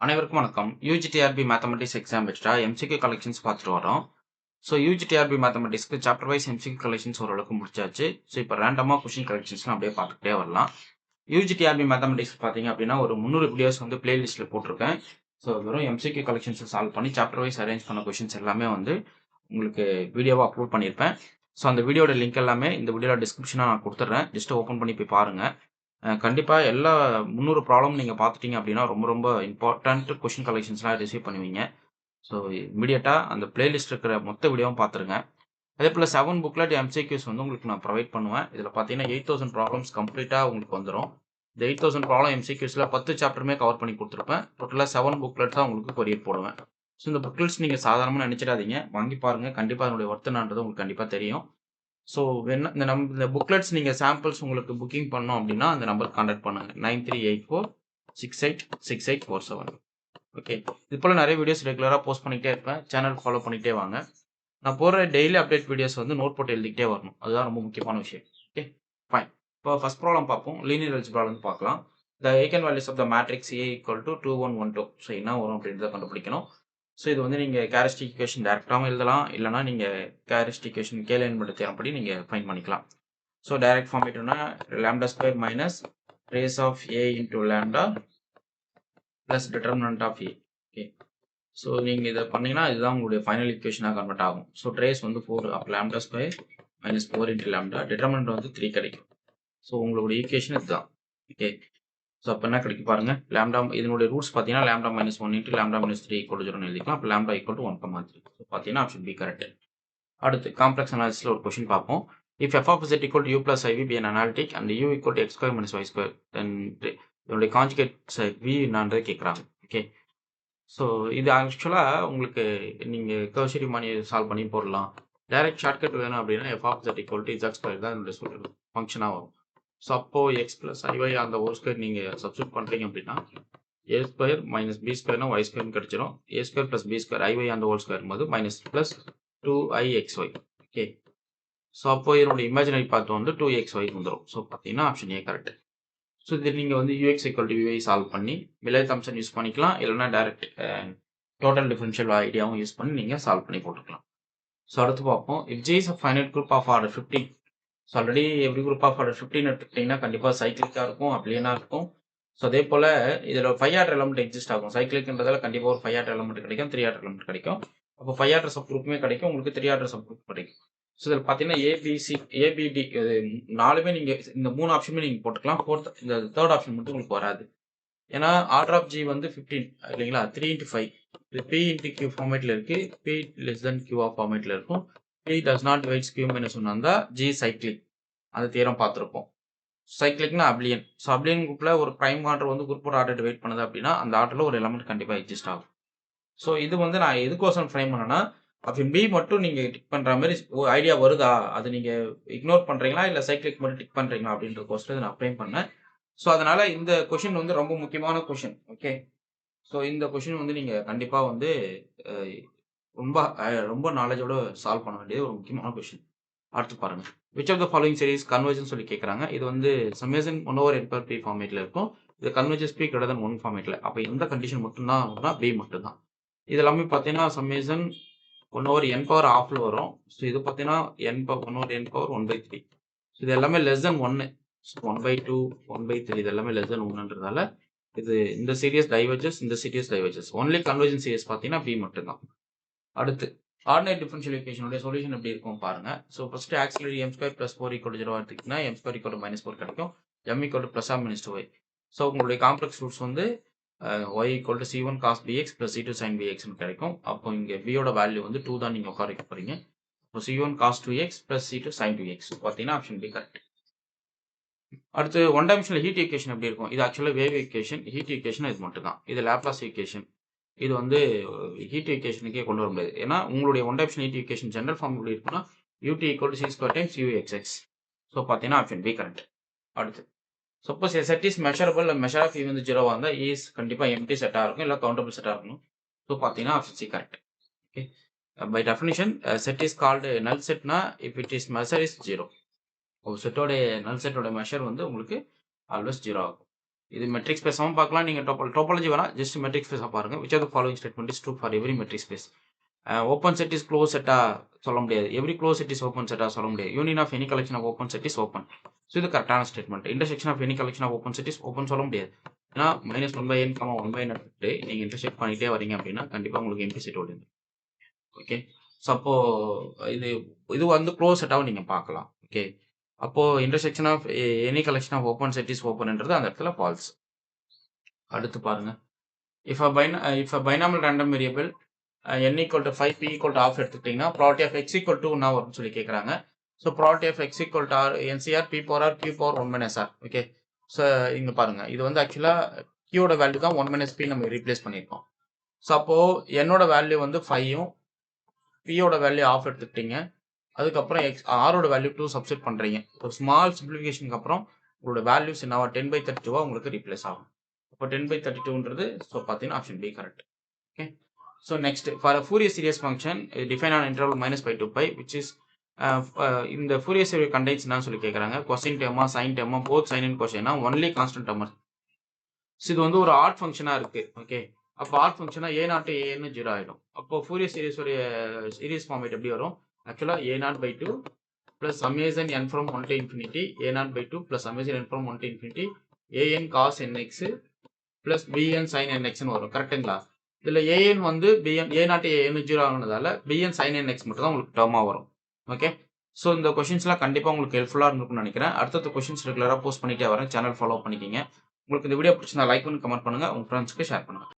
அனைவருக்கும் வணக்கம். UGTRB mathematics exam வச்சுட்டா எம்சிக்யூ கலெக்ஷன்ஸ் பார்த்துட்டு வரோம். ஸோ யூஜிடிஆர்பி மேத்தமெட்டிக்ஸ்க்கு சாப்டர் வைஸ் எம்சிக்யூ கலெக்ஷன்ஸ் ஓரளவுக்கு முடிச்சாச்சு. ஸோ இப்போ ரேண்டமாக கொஷின் கலெக்ஷன்ஸ்லாம் அப்படியே பார்த்துக்கிட்டே வரலாம். யூஜிடிஆர்பி மேத்தமெட்டிக்ஸ் பார்த்தீங்க அப்படின்னா ஒரு 300 வீடியோஸ் வந்து பிளேலிஸ்ட்டில் போட்டிருக்கேன். ஸோ வெறும் எம்சிக்யூ கலெக்ஷன்ஸை சால்வ் பண்ணி சாப்டர் வைஸ் அரேஞ்ச் பண்ண கொஷின்ஸ் எல்லாமே வந்து உங்களுக்கு வீடியோவாக அப்லோட் பண்ணியிருப்பேன். ஸோ அந்த வீடியோட லிங்க் எல்லாமே இந்த வீடியோட டிஸ்கிரிப்ஷனாக நான் கொடுத்துட்றேன். ஜஸ்ட் ஓப்பன் பண்ணி போய் பாருங்கள். கண்டிப்பாக எல்லா 300 ப்ராப்ளம் நீங்கள் பார்த்துட்டீங்க அப்படின்னா ரொம்ப ரொம்ப இம்பார்ட்டன்ட் கொஷின் கலெக்ஷன்ஸ்லாம் ரிசீவ் பண்ணுவீங்க. ஸோ இமிடியேட்டாக அந்த பிளேலிஸ்ட் இருக்கிற மொத்த வீடியோவும் பார்த்துருங்க. அதே போல் 7 புக்லெட் எம்சிக்யூஸ் வந்து உங்களுக்கு நான் ப்ரொவைட் பண்ணுவேன். இதில் பார்த்தீங்கன்னா 8000 ப்ராப்ளம்ஸ் கம்ப்ளீட்டாக உங்களுக்கு வந்துடும். இந்த 8000 ப்ராப்ளம் எம்சிக்யூஸில் 10 சாப்டருமே கவர் பண்ணி கொடுத்துருப்பேன். டோட்டலாக 7 புக்லெட் தான் உங்களுக்கு கொரியர் போடுவேன். ஸோ இந்த புக்லெட்ஸ் நீங்கள் சாதாரணமாக நினச்சிடாதீங்க, வாங்கி பாருங்கள். கண்டிப்பாக அதனுடைய ஒர்த்துனான்றது உங்களுக்கு கண்டிப்பாக தெரியும். ஸோ வேணா இந்த புக்லெட்ஸ் நீங்கள் சாம்பிள்ஸ் உங்களுக்கு புக்கிங் பண்ணோம் அப்படின்னா அந்த நம்பர் கான்டாக்ட் பண்ணுங்கள். 9384686847. ஓகே, இது போல் நிறைய வீடியோஸ் ரெகுலராக போஸ்ட் பண்ணிகிட்டே இருப்பேன். சேனல் ஃபாலோ பண்ணிகிட்டே வாங்க. நான் போடுற டெய்லி அப்டேட் வீடியோஸ் வந்து நோட் போட்டு எழுதிக்கிட்டே வரணும். அதுதான் ரொம்ப முக்கியமான விஷயம். Okay, fine. இப்போ ஃபர்ஸ்ட் ப்ராப்ளம் பார்ப்போம். லீனியர் அல்ஜிப்ரால இருந்து பார்க்கலாம். The eigen values of the matrix A = 2 1 1 2. So என்ன வரும் அப்படின்றத கண்டுபிடிக்கணும். ஸோ இது வந்து நீங்கள் கேரக்டரிஸ்டிக் ஈக்குவேஷன் டேரெக்டாகவும் எழுதலாம், இல்லைனா நீங்கள் கேரக்டரிஸ்டிக் ஈக்குவேஷன் கேலியன்படி தேவைப்படி நீங்கள் ஃபைன் பண்ணிக்கலாம். ஸோ டைரக்ட் ஃபார்மேட்னா λ² minus trace of A into lambda plus determinant of A. Okay, so நீங்கள் இதை பண்ணீங்கன்னா இதுதான் உங்களுடைய ஃபைனல் ஈக்குவேஷனாக கன்வெர்ட் ஆகும். ஸோ ட்ரேஸ் வந்து 4 அப்போ λ² மைனஸ் 4 இன்ட்டு லாம்டா, டிட்டர்மினன்ட் வந்து 3 கிடைக்கும். ஸோ உங்களுடைய ஈக்குவேஷன் இதுதான். ஓகே, ஸோ அப்போ என்ன கிடைக்கும் பாருங்கள். லாம்டா இதனுடைய ரூட்ஸ் பார்த்தீங்கன்னா λ - 1 இன்ட்டு λ - 3 = 0 எழுதிக்கலாம். அப்போ λ = 1,3. ஸோ பார்த்தீங்கன்னா ஆப்ஷன் பி கரெக்ட். அடுத்து காம்ப்ளெக்ஸ் அனாலிசிஸில் ஒரு கொஷின் பார்ப்போம். If f of z = u plus iv be an analytic and u = x² - y², then இதனுடைய கான்ஜுகேட் v என்னன்றதை கேட்குறாங்க. ஓகே, ஸோ இது ஆக்சுவலாக உங்களுக்கு நீங்கள் கர்சரி மணி சால்வ் பண்ணி போடலாம். டைரக்ட் ஷார்ட்கட் வேணும் அப்படின்னா f of z = z² தான் என்னுடைய ஃபங்க்ஷனாக வரும். ஸோ அப்போது x + iy அந்த ஹோல் ஸ்கொயர் நீங்கள் சப்ஸ்டியூட் பண்ணுறீங்க அப்படின்னா a² - b² y² கிடச்சிரும். a² + b² iy அந்த ஹோல் ஸ்கொயர் போது minus plus 2ixy. Okay, so அப்போ இதனுடைய இமேஜினரி பார்ட் வந்து 2xy வந்துடும். ஸோ பார்த்தீங்கன்னா ஆப்ஷன் ஏ கரெக்ட். ஸோ இது நீங்கள் வந்து ux = vy சால்வ் பண்ணி மில்லர் தாம்சன் யூஸ் பண்ணிக்கலாம், இல்லைனா டைரக்ட் டோட்டல் டிஃபரன்ஷியல் ஐடியாவும் யூஸ் பண்ணி நீங்கள் சால்வ் பண்ணி போட்டுக்கலாம். ஸோ அடுத்து பார்ப்போம். If J is a finite group of order 15. So already every group of order 15 எடுத்துக்கிட்டிங்கன்னா கண்டிப்பாக சைக்கிளிக்காக இருக்கும், அப்ளியனாக இருக்கும். ஸோ அதே போல் இதில் 5 ஆர்டர் எலமெண்ட் எக்ஸிஸ்ட் ஆகும். சைக்கிளிக்ன்றதால கண்டிப்பாக ஒரு 5 ஆர்டர் எலமெண்ட் கிடைக்கும், 3 ஆர்டர் எலமெண்ட் கிடைக்கும். அப்போ 5 ஆர்டர் சப் குரூப்புமே கிடைக்கும், உங்களுக்கு 3 ஆர்டர் சப் குரூப் கிடைக்கும். ஸோ இதில் பார்த்தீங்கன்னா ஏபிசி ஏபிடி இது 4மே நீங்கள் இந்த 3 ஆப்ஷனுமே நீங்கள் போட்டுக்கலாம். இந்த தேர்ட் ஆப்ஷன் மட்டும் உங்களுக்கு வராது. ஏன்னா ஆர்டர் ஆஃப் ஜி வந்து 15 இல்லைங்களா, 3 × 5. இது P × Q ஃபார்மேட்டில் இருக்குது, P < Q ஃபார்மேட்டில் இருக்கும். P does not divides Q - 1 இருந்தால் G சைக்ளிக். அந்த தியரம் பார்த்துருப்போம். சைக்ளிக்னா அப்ளியன். ஸோ அப்ளியன் குரூப்பில் ஒரு பிரைம் ஆர்டர் வந்து குரூப்போட ஆர்டர் டிவைட் பண்ணுது அப்படின்னா அந்த ஆர்டரில் ஒரு எலமெண்ட் கண்டிப்பாக எக்ஸிஸ்ட் ஆகும். ஸோ இது வந்து நான் எதுக்கோசம் ஃப்ரேம் பண்ணேன்னா, ஆப்ஷன் பி மட்டும் நீங்கள் டிக் பண்ணுற மாதிரி ஐடியா வருதா, அது நீங்கள் இக்னோர் பண்ணுறீங்களா இல்லை சைக்ளிக் மட்டும் டிக் பண்ணுறீங்களா அப்படின்றதுக்கோசரம் நான் ஃப்ரேம் பண்ணேன். ஸோ அதனால் இந்த கொஷின் வந்து ரொம்ப முக்கியமான கொஷின். ஓகே, ஸோ இந்த கொஷின் வந்து நீங்கள் கண்டிப்பாக வந்து ரொம்ப ரொம்ப நாலேஜோட சால்வ் பண்ண வேண்டியது ஒரு முக்கியமான கொஷின். அடுத்து பாருங்க. Which of the following series convergent சொல்லி கேட்குறாங்க. இது வந்து சம்மேஷன் 1/n/p ஃபார்மேட்டில் இருக்கும். இது கன்வர்ஜஸ் p > 1 ஃபார்மேட்டில். அப்போ எந்த கண்டிஷன் மட்டும்தான் அப்படின்னா b மட்டும்தான். இது எல்லாமே பார்த்தீங்கன்னா சம்மேஷன் 1/n⁻½ வரும். ஸோ இது பார்த்தீங்கன்னா 1/n⁻⁴. ஸோ இது எல்லாமே லெஸ் தென் 1. 1/2 1/3 இது எல்லாமே லெஸ் தென் 1ன்றதால இது இந்த சீரியஸ் டைவர்ஜஸ், இந்த series diverges. Only convergent series பார்த்தீங்கன்னா b மட்டும்தான். அடுத்து ஆர்டினரி டிஃபரன்ஷியல் ஈக்குவேஷனுடைய சொல்யூஷன் எப்படி இருக்கும் பாருங்க. ஸோ ஃபர்ஸ்ட் ஆக்சிலரி m² + 4 = 0 எடுத்துக்கிட்டீங்கன்னா m² = -4 கிடைக்கும், m = +or - 2y. ஸோ உங்களுடைய காம்ப்ளெக்ஸ் ரூட்ஸ் வந்து y = c1 cos bx + c2 sin bx கிடைக்கும். அப்போ இங்கே b யோட வேல்யூ வந்து 2 தான் நீங்கள் உட்கார வைக்க போறீங்க. இப்போ c1 cos 2x + c2 sin 2x பார்த்தீங்கன்னா ஆப்ஷன் பி கரெக்ட். அடுத்து ஒன் டைமென்ஷனல் ஹீட் ஈக்குவேஷன் எப்படி இருக்கும். இது ஆக்சுவலாக வேவ் ஈக்குவேஷன், ஹீட் ஈக்குவேஷன் இது மட்டும் தான். இது லாப்லாஸ் ஈக்குவேஷன். இது வந்து ஹீட் ஈக்குவேஷனுக்கே கொண்டு வர முடியாது. ஏன்னா உங்களுடைய one dimensional heat equation general form எப்படி இருக்குன்னா ut = c² × uxx. ஸோ பார்த்தீங்கன்னா ஆப்ஷன் பி கரெக்ட். அடுத்து suppose set is measurable, measure of வந்து 0வாக இருந்தால் இஸ் கண்டிப்பாக எம்டி செட்டாக இருக்கும், இல்லை கவுண்டபிள் செட்டாக இருக்கணும். ஸோ பார்த்தீங்கன்னா option C correct. Okay, by definition set is called null செட்னா if it is measure is 0. ஒரு செட்டோட நல் செட்டோட மெஷர் வந்து உங்களுக்கு ஆல்வேஸ் 0 ஆகும். இது மெட்ரிக் ஸ்பேஸாகவும் பார்க்கலாம். நீங்கள் டோபாலஜி வேணால் ஜஸ்ட் மெட்ரிக் ஸ்பேஸாக பாருங்கள். Which are the following statement is true for every metric space. Open set is close செட்டாக சொல்ல முடியாது. Every close set is open செட்டாக சொல்ல முடியாது. Union of any collection of open set is open. So இது கரெக்டான statement. Intersection of any collection of open set is open சொல்ல முடியாது. ஏன்னா -1/n, 1/n எடுத்துட்டு நீங்கள் இன்டர்செக்ட் பண்ணிகிட்டே வரீங்க அப்படின்னா கண்டிப்பாக உங்களுக்கு எம்டி செட் ஓடுது. ஓகே. ஸோ அப்போ இது வந்து க்ளோஸ் செட்டாகவும் நீங்கள் பார்க்கலாம். ஓகே. அப்போ intersection of any collection of open set is ஓப்பன்ன்றது அந்த இடத்துல ஃபால்ஸ். அடுத்து பாருங்க. If a binomial random variable n = 5 p = half எடுத்துக்கிட்டிங்கன்னா ப்ராபர்ட்டி ஆஃப் x = 2 என்ன வரும்னு சொல்லி கேட்குறாங்க. So property of x = r NCR p power r q power 1 - r. Okay. So இங்கே பாருங்க. இது வந்து ஆக்சுவலாக q வேல்யூ தான் 1 - p நம்ம ரீப்ளேஸ் பண்ணியிருக்கோம். ஸோ அப்போது என்னோட வேல்யூ வந்து 5ம் பியோட வேல்யூ ஆஃப் எடுத்துக்கிட்டீங்க. அதுக்கப்புறம் ஆரோட வேல்யூ 2 சப்ஸ்டிட் பண்ணுறீங்க. ஒரு ஸ்மால் சிம்பிளிஃபிகேஷனுக்கு அப்புறம் உங்களோட வேல்யூஸ் என்னவா 10/32 உங்களுக்கு ரீப்ளேஸ் ஆகும். அப்போ 10/32ன்றது ஸோ பார்த்தீங்கன்னா option B correct. Okay. So next for Fourier series function define on interval -π to π which is இந்த ஃபூரியர் சீரியஸ் கண்டெய்ன்ஸ் என்னன்னு சொல்லி கேட்குறாங்க. கொசைன் டேர்மா சைன் டேர்மா போத் சைன் அண்ட் கொசைனா ஒன்லி கான்ஸ்டன்ட் டேர்மர். ஸோ இது வந்து ஒரு ஆட் ஃபங்க்ஷனாக இருக்குது. ஓகே. அப்போ ஆட் ஃபங்க்ஷனாக a0 to an 0 ஆகிடும். அப்போ ஃபூரியர் சீரியஸோடைய சீரியஸ் ஃபார்மேட் எப்படி வரும்? ஆக்சுவலாக a0/2 plus summation n from 1 to infinity a0/2 plus summation n from 1 to infinity an cos nx plus bn sin nx வரும். கரெக்டுங்களா? இதில் an வந்து bn a0 to an 0 ஆனதால bn sin nx மட்டும் தான் உங்களுக்கு டேர்மாக வரும். ஓகே. ஸோ இந்த கொஷின்ஸ்லாம் கண்டிப்பாக உங்களுக்கு ஹெல்ப்ஃபுல்லாக இருந்திருக்கும்னு நினைக்கிறேன். அடுத்த கொஷின்ஸ் ரெகுலராக போஸ்ட் பண்ணிட்டே வரேன். சேனல் ஃபாலோ பண்ணிக்கிங்க. உங்களுக்கு இந்த வீடியோ பிடிச்சிருந்தா லைக் பண்ணி கமெண்ட் பண்ணுங்கள். உங்கள் ஃப்ரெண்ட்ஸ்க்கு ஷேர் பண்ணுங்கள்.